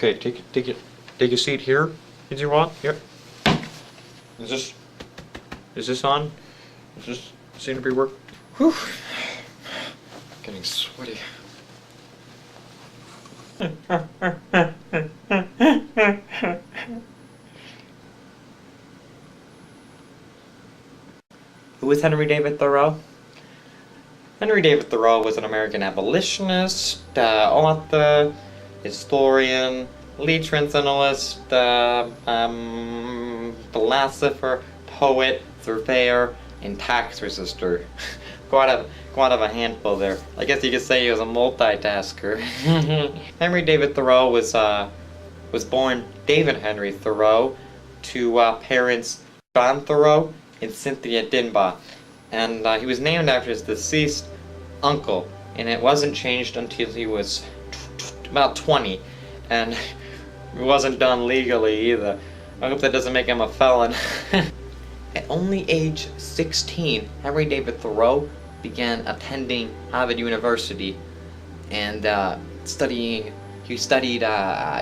Okay, take a seat here. Did you want? Yep. Is this on? Does this seem to be working? Whew. Getting sweaty. Who is Henry David Thoreau? Henry David Thoreau was an American abolitionist, author, historian, lead transcendentalist, philosopher, poet, surveyor, and tax resister. Quite a handful there. I guess you could say he was a multitasker. Henry David Thoreau was born David Henry Thoreau to parents John Thoreau and Cynthia Dinbaugh, and he was named after his deceased uncle, and it wasn't changed until he was about 20, and it wasn't done legally either. I hope that doesn't make him a felon. At only age 16, Henry David Thoreau began attending Harvard University and he studied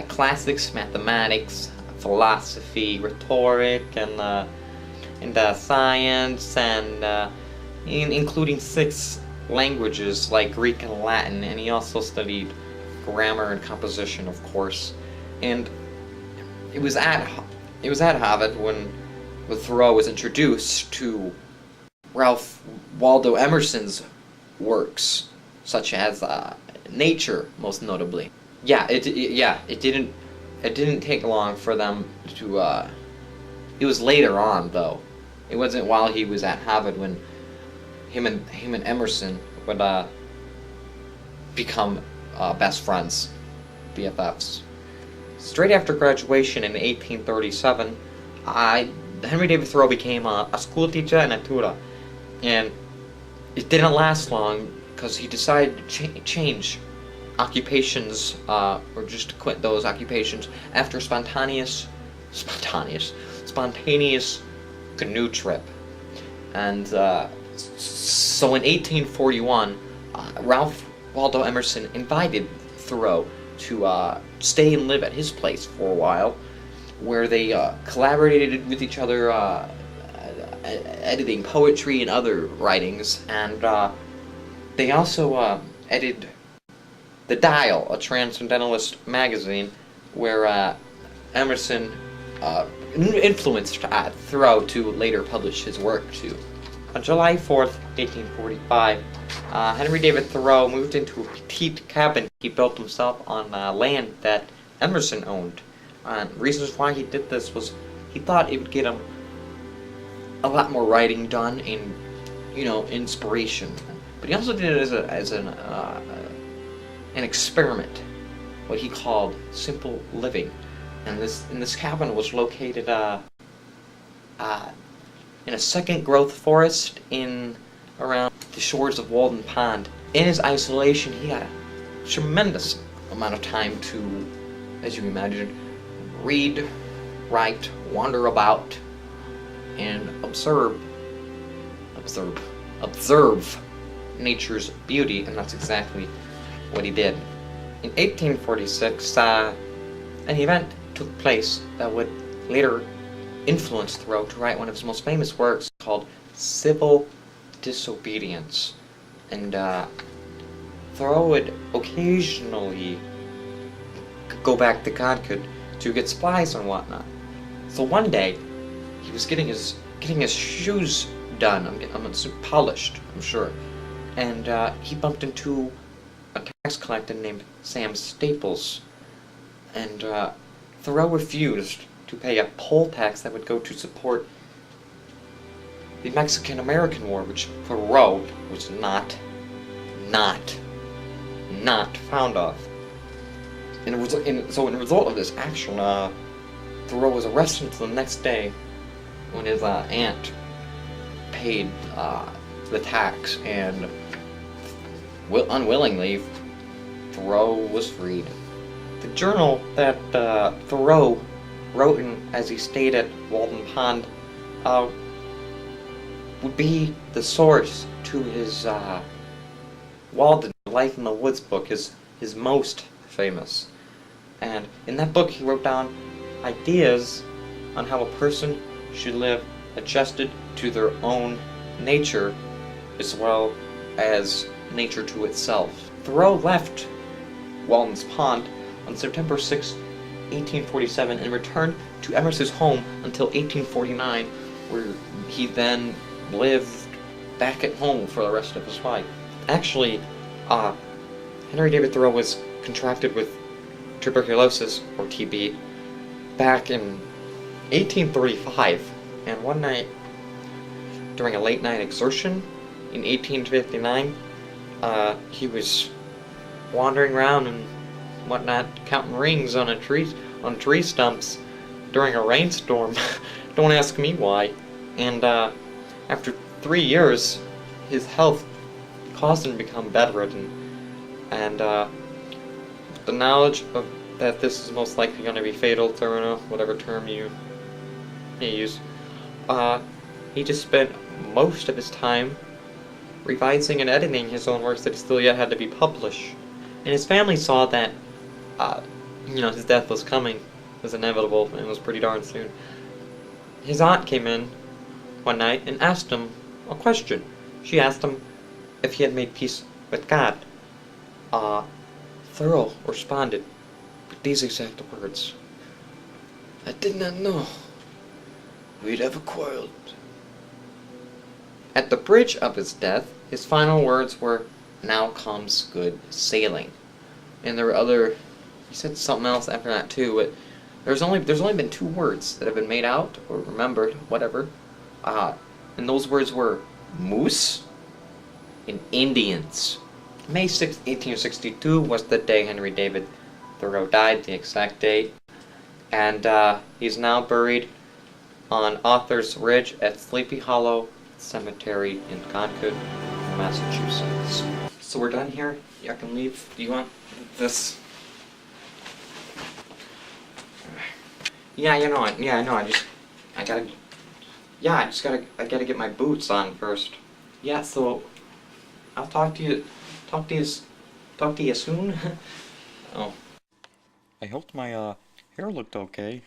classics, mathematics, philosophy, rhetoric, and science, and including 6 languages like Greek and Latin, and he also studied grammar and composition, of course. And it was at Harvard when Thoreau was introduced to Ralph Waldo Emerson's works, such as Nature, most notably. It didn't take long for them to. It was later on, though. It wasn't while he was at Harvard when him and Emerson would become best friends, BFFs. Straight after graduation in 1837, Henry David Thoreau became a school teacher and a tutor, and it didn't last long because he decided to change occupations, or just to quit those occupations after a spontaneous canoe trip. And so in 1841, Ralph Waldo Emerson invited Thoreau to stay and live at his place for a while, where they collaborated with each other, editing poetry and other writings, and they also edited The Dial, a transcendentalist magazine, where Emerson influenced Thoreau to later publish his work too. On July 4th, 1845, Henry David Thoreau moved into a petite cabin he built himself on land that Emerson owned. Reasons why he did this was he thought it would get him a lot more writing done and, inspiration. But he also did it as an experiment, what he called simple living. And this cabin was located in a second growth forest around the shores of Walden Pond. In his isolation, he had a tremendous amount of time to, as you can imagine, read, write, wander about, and observe nature's beauty, and that's exactly what he did. In 1846, an event took place that would later influence Thoreau to write one of his most famous works called Civil Disobedience. And Thoreau would occasionally go back to Concord to get supplies and whatnot. So one day, he was getting his shoes done, polished, I'm sure, and he bumped into a tax collector named Sam Staples, and Thoreau refused to pay a poll tax that would go to support the Mexican-American War, which Thoreau was not fond of. So in result of this action, Thoreau was arrested until the next day when his aunt paid the tax, and unwillingly, Thoreau was freed. The journal that Thoreau wrote in as he stayed at Walden Pond would be the source to his Walden Life in the Woods book, his most famous. And in that book, he wrote down ideas on how a person should live adjusted to their own nature, as well as nature to itself. Thoreau left Walden's Pond on September 6, 1847, and returned to Emerson's home until 1849, where he then lived back at home for the rest of his life. Actually, Henry David Thoreau was contracted with tuberculosis, or TB, back in 1835, and one night, during a late night exertion in 1859, he was wandering around and whatnot, counting rings on tree stumps during a rainstorm. Don't ask me why. And after 3 years, his health caused him to become bedridden, and the knowledge of that this is most likely going to be fatal to whatever term you use, he just spent most of his time revising and editing his own works that still yet had to be published. And his family saw that, his death was coming, was inevitable, and it was pretty darn soon. His aunt came in one night and asked him a question. She asked him if he had made peace with God. Thoreau responded with these exact words: "I did not know we'd ever quarreled." At the bridge of his death, his final words were, "Now comes good sailing." And there were he said something else after that too, but there's only been 2 words that have been made out, or remembered, whatever. And those words were moose and Indians. May 6, 1862 was the day Henry David Thoreau died, the exact date. And he's now buried on Author's Ridge at Sleepy Hollow Cemetery in Concord, Massachusetts. So we're done here. I can leave. Do you want this? Yeah, I know. I gotta get my boots on first. Yeah, so I'll talk to you soon. Oh. I hoped my hair looked okay.